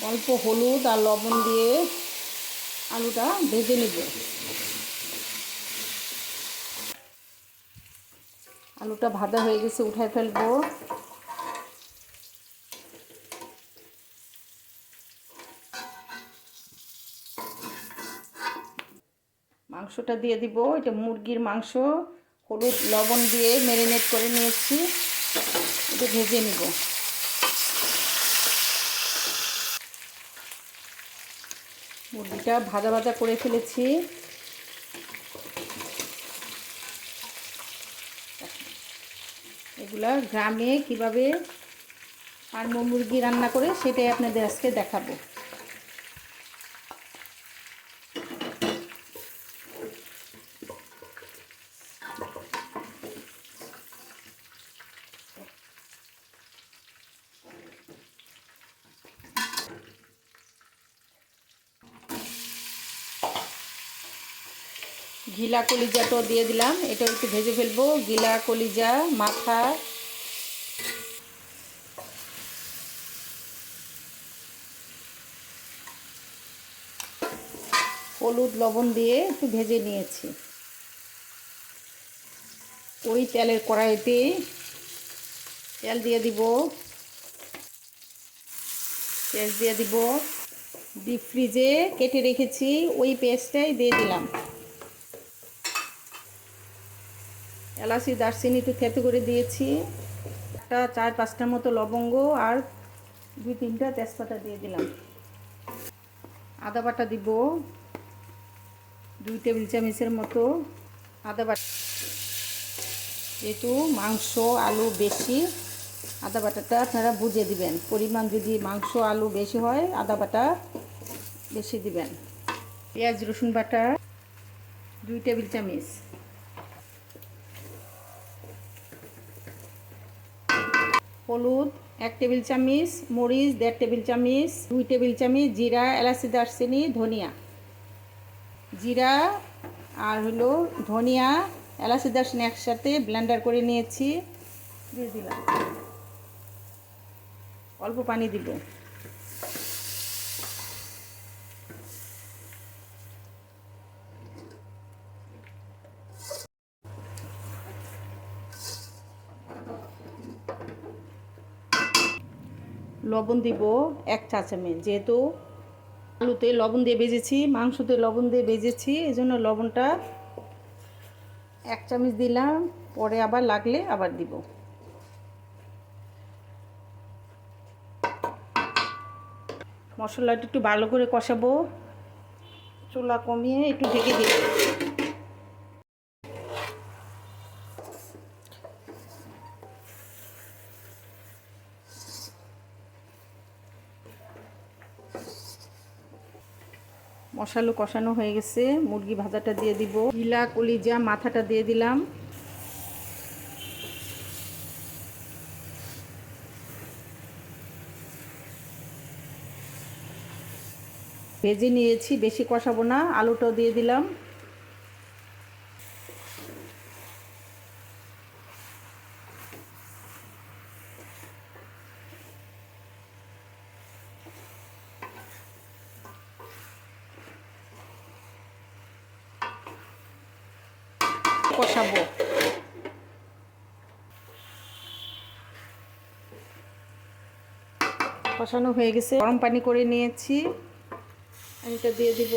অল্প হলুদ আর লবণ দিয়ে আলুটা ভেজে নেব। আলুটা ভাজা হয়ে গেছে, উঠায় ফেলবো। মাংসটা দিয়ে দিব। এটা মুরগির মাংস, হলুদ লবণ দিয়ে ম্যারিনেট করে নিয়েছি, এটা ভেজে নিব। মুরগিটা ভাজা ভাজা করে ফেলেছি। এগুলা গ্রামে কিভাবে ফার্ম মুরগি রান্না করে সেটাই আপনাদের আজকে দেখাবো। গিলা কলিজাটাও দিয়ে দিলাম, এটা একটু ভেজে ফেলবো। গিলা কলিজা, মাথা। হলুদ লবণ দিয়ে একটু ভেজে নিয়েছি। ওই তেলের কড়াইতে তেল দিয়ে দিব। পেঁয়াজ দিয়ে দিব। ডিপ ফ্রিজে কেটে রেখেছি ওই পেঁয়াজটাই দিয়ে দিলাম। এলাচি দারচিনি একটু থেতো করে দিয়েছি। একটা 4-5টার মতো লবঙ্গ আর 2-3টা তেজপাতা দিয়ে দিলাম। আদা বাটা দিব 2 টেবিল চামচের মতো আদা বাটা। যেহেতু মাংস আলু বেশি, আদা বাটাটা আপনারা বুঝে দিবেন। পরিমাণ যদি মাংস আলু বেশি হয় আদা বাটা বেশি দিবেন। পেঁয়াজ রসুন বাটা 2 টেবিল চামচ। হলুদ 1 টেবিল চামচ, মরিচ 1.5 টেবিল চামচ, 2 টেবিল চামচ জিরা, এলাচি দারচিনি, ধনিয়া। জিরা আর হলো ধনিয়া, এলাচি দারচিনি একসাথে ব্লেন্ডার করে নিয়েছি, দিয়ে দিলাম। অল্প পানি দিব। লবণ দিব 1 চা চামচ। যেহেতু আলুতে লবণ দিয়ে ভেজেছি, মাংসতে লবণ দিয়ে ভেজেছি, এই জন্য লবণটা 1 চামচ দিলাম। পরে আবার লাগলে আবার দিব। মশলাটা একটু ভালো করে কষাবো। চুলা কমিয়ে একটু ঢেকে দিব। মশলা কষানো হয়ে গেছে, মুরগি ভাজাটা দিয়ে দিব। গিলা কলিজা মাথাটা দিয়ে দিলাম। ভেজে নিয়েছি, বেশি কষাবো না। আলুটাও দিয়ে দিলাম। কষাবো। কষানো হয়ে গেছে, গরম পানি করে নিয়েছি, এটা দিয়ে দিব।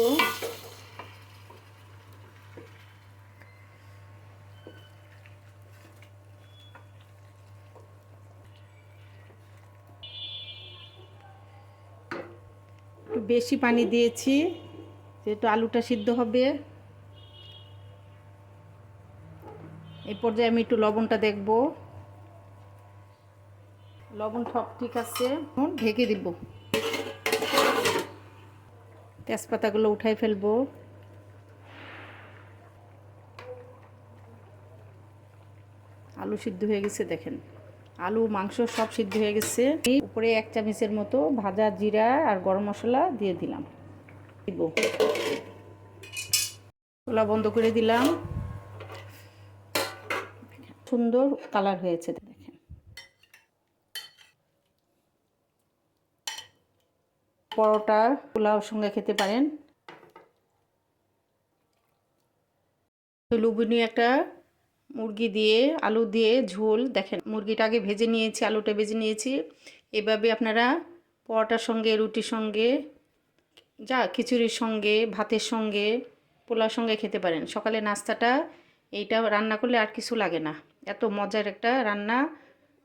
একটু বেশি পানি দিয়েছি যেহেতু আলুটা সিদ্ধ হবে। এই পর্যায়ে আমি একটু লবণটা দেখব। লবণ সব ঠিক আছে, ঢেকে দিব। তেজপাতাগুলো উঠাই ফেলবো। আলু সিদ্ধ হয়ে গেছে, দেখেন আলু মাংস সব সিদ্ধ হয়ে গেছে। উপরে 1 চামচের মতো ভাজা জিরা আর গরম মশলা দিয়ে দিলাম। দিব, চুলা বন্ধ করে দিলাম। সুন্দর কালার হয়েছে দেখেন। পরোটা পোলাওর সঙ্গে খেতে পারেন। লুবনি একটা মুরগি দিয়ে আলু দিয়ে ঝোল, দেখেন মুরগিটা আগে ভেজে নিয়েছি, আলুটা ভেজে নিয়েছি। এভাবে আপনারা পরোটার সঙ্গে, রুটির সঙ্গে, যা খিচুড়ির সঙ্গে, ভাতের সঙ্গে, পোলাওর সঙ্গে খেতে পারেন। সকালে নাস্তাটা এইটা রান্না করলে আর কিছু লাগে না, এত মজার একটা রান্না।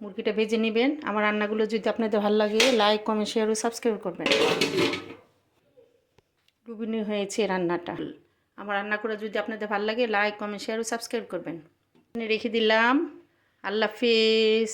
মুরগিটা ভেজে নেবেন। আমার রান্নাগুলো যদি আপনাদের ভালো লাগে, লাইক, কমেন্ট, শেয়ার ও সাবস্ক্রাইব করবেন। লুবনি হয়েছে রান্নাটা। আমার রান্না করে যদি আপনাদের ভালো লাগে, লাইক, কমেন্ট, শেয়ার ও সাবস্ক্রাইব করবেন। রেখে দিলাম। আল্লাহ হাফেজ।